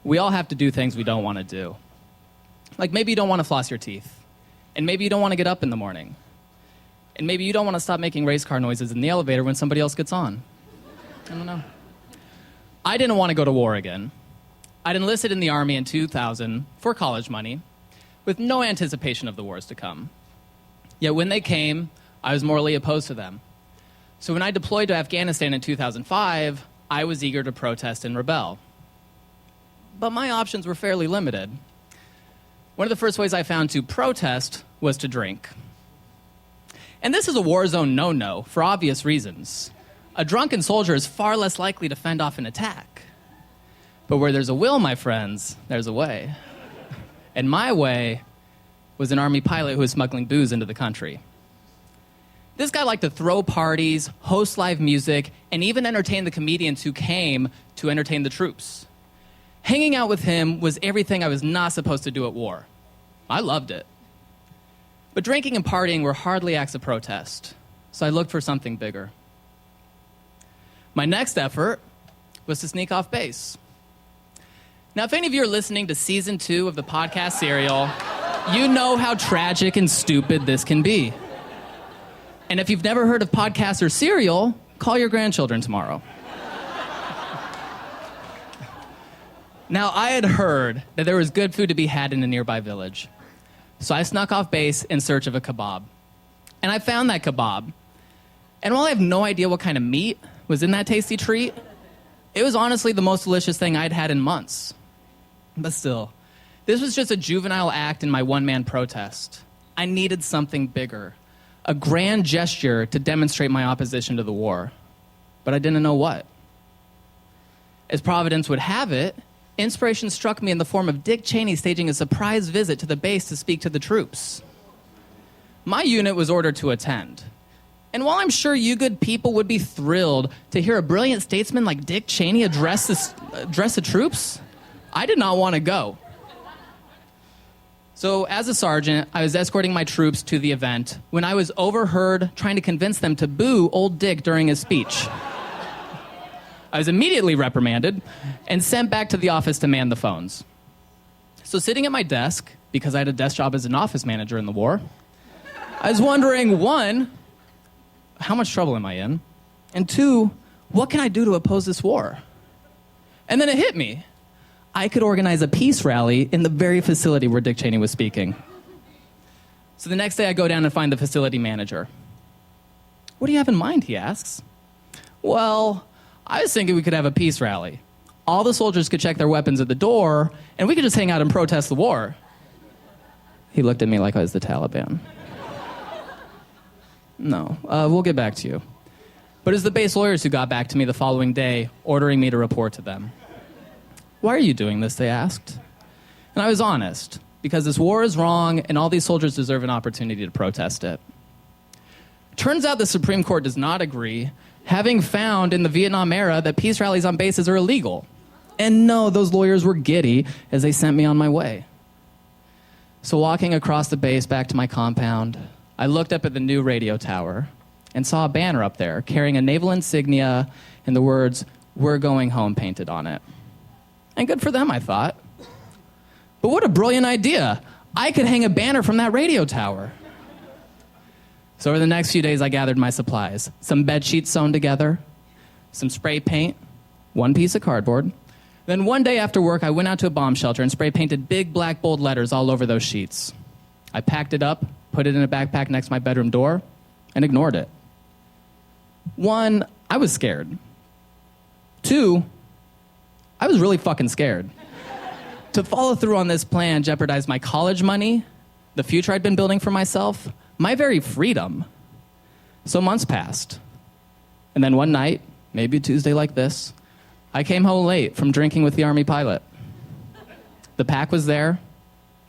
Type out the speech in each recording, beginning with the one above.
We all have to do things we don't want to do. Like maybe you don't want to floss your teeth. And maybe you don't want to get up in the morning. And maybe you don't want to stop making race car noises in the elevator when somebody else gets on. I don't know. I didn't want to go to war again. I'd enlisted in the Army in 2000 for college money, with no anticipation of the wars to come. Yet when they came, I was morally opposed to them. So when I deployed to Afghanistan in 2005, I was eager to protest and rebel. But my options were fairly limited. One of the first ways I found to protest was to drink. And this is a war zone no-no for obvious reasons. A drunken soldier is far less likely to fend off an attack. But where there's a will, my friends, there's a way. And my way was an Army pilot who was smuggling booze into the country. This guy liked to throw parties, host live music, and even entertain the comedians who came to entertain the troops. Hanging out with him was everything I was not supposed to do at war. I loved it. But drinking and partying were hardly acts of protest, so I looked for something bigger. My next effort was to sneak off base. Now, if any of you are listening to season 2 of the podcast Serial, you know how tragic and stupid this can be. And if you've never heard of podcast or Serial, call your grandchildren tomorrow. Now, I had heard that there was good food to be had in a nearby village. So I snuck off base in search of a kebab. And I found that kebab. And while I have no idea what kind of meat was in that tasty treat, it was honestly the most delicious thing I'd had in months. But still, this was just a juvenile act in my one-man protest. I needed something bigger, a grand gesture to demonstrate my opposition to the war. But I didn't know what. As Providence would have it, inspiration struck me in the form of Dick Cheney staging a surprise visit to the base to speak to the troops. My unit was ordered to attend. And while I'm sure you good people would be thrilled to hear a brilliant statesman like Dick Cheney address the troops, I did not want to go. So as a sergeant, I was escorting my troops to the event when I was overheard trying to convince them to boo old Dick during his speech. I was immediately reprimanded and sent back to the office to man the phones. So sitting at my desk, because I had a desk job as an office manager in the war, I was wondering, 1, how much trouble am I in? And 2, what can I do to oppose this war? And then it hit me. I could organize a peace rally in the very facility where Dick Cheney was speaking. So the next day I go down and find the facility manager. What do you have in mind, he asks. Well, I was thinking we could have a peace rally. All the soldiers could check their weapons at the door, and we could just hang out and protest the war. He looked at me like I was the Taliban. No, we'll get back to you. But it was the base lawyers who got back to me the following day, ordering me to report to them. Why are you doing this, they asked. And I was honest, because this war is wrong, and all these soldiers deserve an opportunity to protest it. Turns out the Supreme Court does not agree, having found in the Vietnam era that peace rallies on bases are illegal. And no, those lawyers were giddy as they sent me on my way. So walking across the base back to my compound, I looked up at the new radio tower and saw a banner up there carrying a naval insignia and the words, "We're going home," painted on it. And good for them, I thought. But what a brilliant idea. I could hang a banner from that radio tower. So over the next few days, I gathered my supplies. Some bed sheets sewn together, some spray paint, 1 piece of cardboard. Then one day after work, I went out to a bomb shelter and spray painted big black bold letters all over those sheets. I packed it up, put it in a backpack next to my bedroom door, and ignored it. 1, I was scared. 2, I was really fucking scared. To follow through on this plan jeopardized my college money, the future I'd been building for myself, my very freedom. So months passed. And then one night, maybe a Tuesday like this, I came home late from drinking with the Army pilot. The pack was there.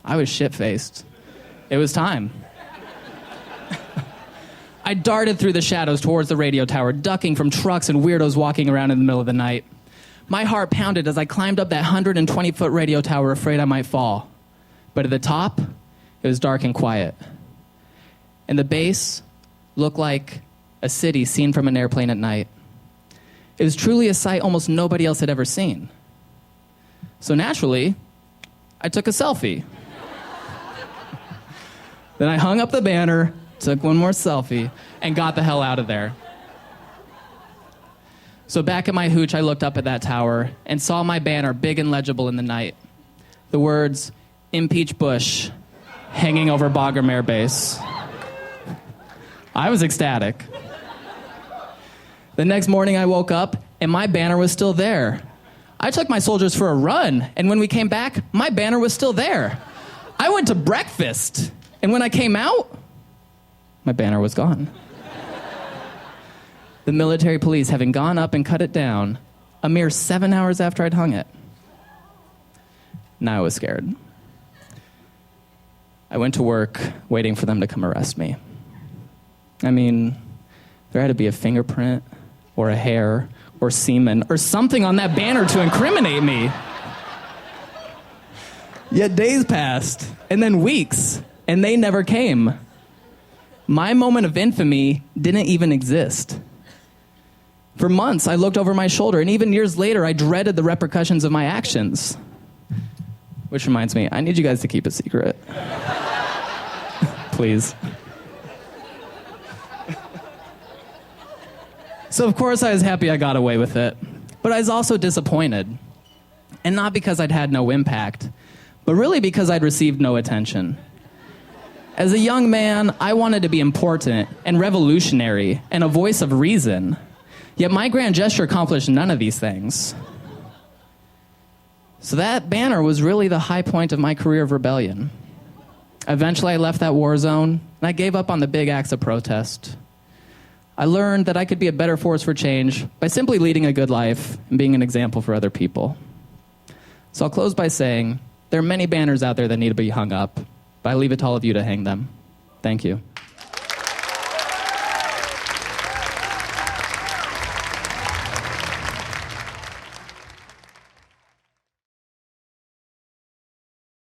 I was shit-faced. It was time. I darted through the shadows towards the radio tower, ducking from trucks and weirdos walking around in the middle of the night. My heart pounded as I climbed up that 120-foot radio tower, afraid I might fall. But at the top, it was dark and quiet. And the base looked like a city seen from an airplane at night. It was truly a sight almost nobody else had ever seen. So naturally, I took a selfie. Then I hung up the banner, took one more selfie, and got the hell out of there. So back at my hooch, I looked up at that tower and saw my banner big and legible in the night. The words, "Impeach Bush," hanging over Bagram Air Base. I was ecstatic. The next morning I woke up and my banner was still there. I took my soldiers for a run, and when we came back, my banner was still there. I went to breakfast, and when I came out, my banner was gone. The military police having gone up and cut it down a mere 7 hours after I'd hung it. Now I was scared. I went to work waiting for them to come arrest me. I mean, there had to be a fingerprint or a hair or semen or something on that banner to incriminate me. Yet days passed, and then weeks, and they never came. My moment of infamy didn't even exist. For months, I looked over my shoulder, and even years later, I dreaded the repercussions of my actions. Which reminds me, I need you guys to keep a secret. Please. So of course I was happy I got away with it, but I was also disappointed. And not because I'd had no impact, but really because I'd received no attention. As a young man, I wanted to be important and revolutionary and a voice of reason. Yet my grand gesture accomplished none of these things. So that banner was really the high point of my career of rebellion. Eventually I left that war zone, and I gave up on the big acts of protest. I learned that I could be a better force for change by simply leading a good life and being an example for other people. So I'll close by saying, there are many banners out there that need to be hung up, but I leave it to all of you to hang them. Thank you.